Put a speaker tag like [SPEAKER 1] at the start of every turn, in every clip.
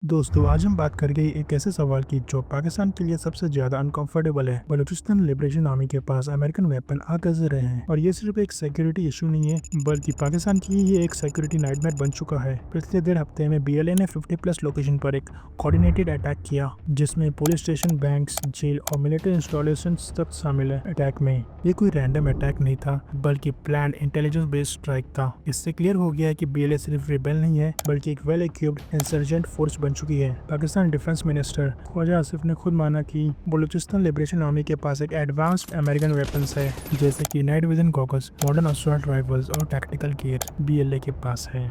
[SPEAKER 1] दोस्तों आज हम बात करेंगे एक ऐसे सवाल की जो पाकिस्तान के लिए सबसे ज्यादा अनकंफर्टेबल है। बलूचिस्तान लिबरेशन आर्मी के पास अमेरिकन वेपन आ कैसे रहे हैं, और ये सिर्फ एक सिक्योरिटी इशू नहीं है बल्कि पाकिस्तान के लिए ये एक सिक्योरिटी नाइटमेयर बन चुका है। पिछले 1.5 हफ्ते में बीएलए ने 50+ लोकेशन पर एक कोऑर्डिनेटेड अटैक किया जिसमें पुलिस स्टेशन, बैंक्स, जेल और मिलिट्री इंस्टॉलेशन तक शामिल है। अटैक में ये कोई रैंडम अटैक नहीं था बल्कि प्लान इंटेलिजेंस बेस्ड स्ट्राइक था। इससे क्लियर हो गया है कि बीएलए सिर्फ रिबेल नहीं है बल्कि एक वेल इक्विप्ड इंसर्जेंट फोर्स बन चुकी है। पाकिस्तान डिफेंस मिनिस्टर ख्वाजा आसिफ ने खुद माना कि बलूचिस्तान लिबरेशन आर्मी के पास एक एडवांस्ड अमेरिकन वेपन्स है, जैसे कि night vision goggles, modern assault rifles और टैक्टिकल गियर बीएलए के पास है।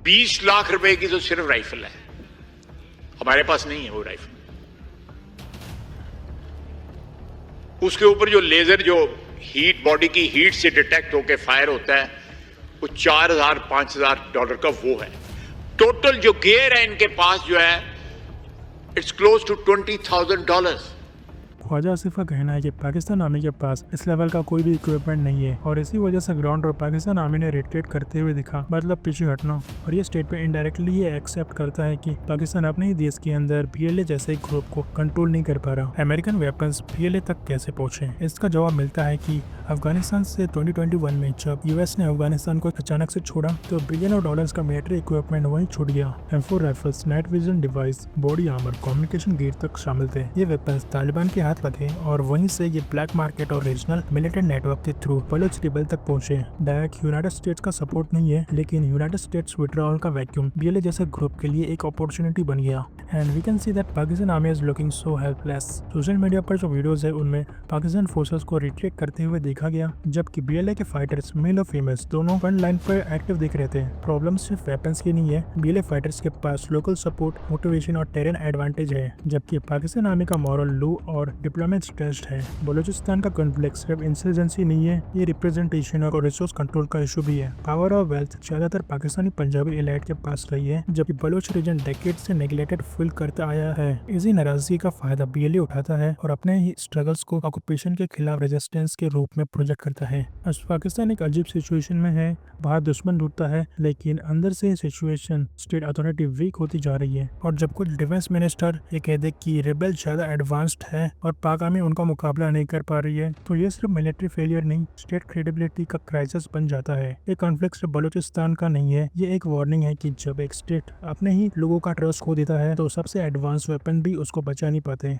[SPEAKER 2] 20 लाख रुपए की तो सिर्फ राइफल है, हमारे पास नहीं है वो राइफल। उसके ऊपर जो लेजर, जो हीट, बॉडी की हीट से डिटेक्ट होकर फायर होता है, वो $4,000-5,000 का वो है। टोटल जो गियर है इनके पास जो है, it's close to $20,000।
[SPEAKER 1] Khawaja Asif का कहना है कि पाकिस्तान आर्मी के पास इस लेवल का कोई भी इक्विपमेंट नहीं है और इसी वजह से ग्राउंड पर पाकिस्तान आर्मी ने रिट्रीट करते हुए दिखा, मतलब पीछे हटना। और ये स्टेटमेंट इनडायरेक्टली ये एक्सेप्ट करता है कि पाकिस्तान अपने ही देश के अंदर बीएलए जैसे एक ग्रुप को कंट्रोल नहीं कर पा रहा। अमेरिकन वेपन्स बीएलए तक कैसे पहुंचे? इसका जवाब मिलता है कि अफगानिस्तान से 2021 में जब यूएस ने अफगानिस्तान को अचानक से छोड़ा तो बिलियनों डॉलर्स का मिलिट्री इक्विपमेंट वहीं छूट गया। M4 rifles, night vision device, body armour, communication gear तक शामिल थे। ये वेपन्स तालिबान के हाथ लगे और वहीं से ये ब्लैक मार्केट और रीजनल मिलिट्री नेटवर्क के थ्रू बलोच रिबेल तक पहुंचे। डायरेक्ट यूनाइटेड स्टेट्स का सपोर्ट नहीं है, लेकिन यूनाइटेड स्टेट्स विड्रॉल का वैक्यूम बीएलए जैसे ग्रुप के लिए एक अपॉर्चुनिटी बन गया। And we can see that Pakistan army is looking so helpless. Social media पर जो वीडियोस है उनमें पाकिस्तान फोर्सेस को रिट्रीट करते हुए देखा गया, जबकि बीएलए के फाइटर्स मेल और फीमेल्स दोनों फ्रंट लाइन पर एक्टिव दिख रहे थे। प्रॉब्लम सिर्फ वेपन्स की नहीं है, बीएलए फाइटर्स के पास लोकल सपोर्ट, मोटिवेशन और टेरेन एडवांटेज है, जबकि पाकिस्तान आर्मी का मॉरल लो और डिप्लोमेट स्ट्रेस्ड है। बलूचिस्तान का कॉन्फ्लिक्ट सिर्फ इंसर्जेंसी नहीं है, ये रिप्रेजेंटेशन और रिसोर्स कंट्रोल का इशू भी है। पावर और वेल्थ ज्यादातर पाकिस्तानी पंजाबी एलाइट के पास रही है, जबकि बलोच रीजन डेकेड से नेग्लेक्टेड फील करता आया है। इसी नाराजगी का फायदा बीएलए उठाता है और अपने ही स्ट्रगल्स को ऑक्यूपेशन के खिलाफ रेजिस्टेंस के रूप में प्रोजेक्ट करता है। आज पाकिस्तान एक अजीब सिचुएशन में है, बाहर दुश्मन लूटता है लेकिन अंदर से सिचुएशन, स्टेट अथॉरिटी वीक होती जा रही है। और जब कुछ डिफेंस मिनिस्टर ये कह दे कि रिबेल ज्यादा एडवांस्ड है और पाक आर्मी उनका मुकाबला नहीं कर पा रही है, तो ये सिर्फ मिलिट्री फेलियर नहीं, स्टेट क्रेडिबिलिटी का क्राइसिस बन जाता है। ये कॉन्फ्लिक्ट सिर्फ बलूचिस्तान का नहीं है, ये एक वार्निंग है कि जब एक स्टेट अपने ही लोगों का ट्रस्ट खो देता है तो सबसे एडवांस वेपन भी उसको बचा नहीं पाते।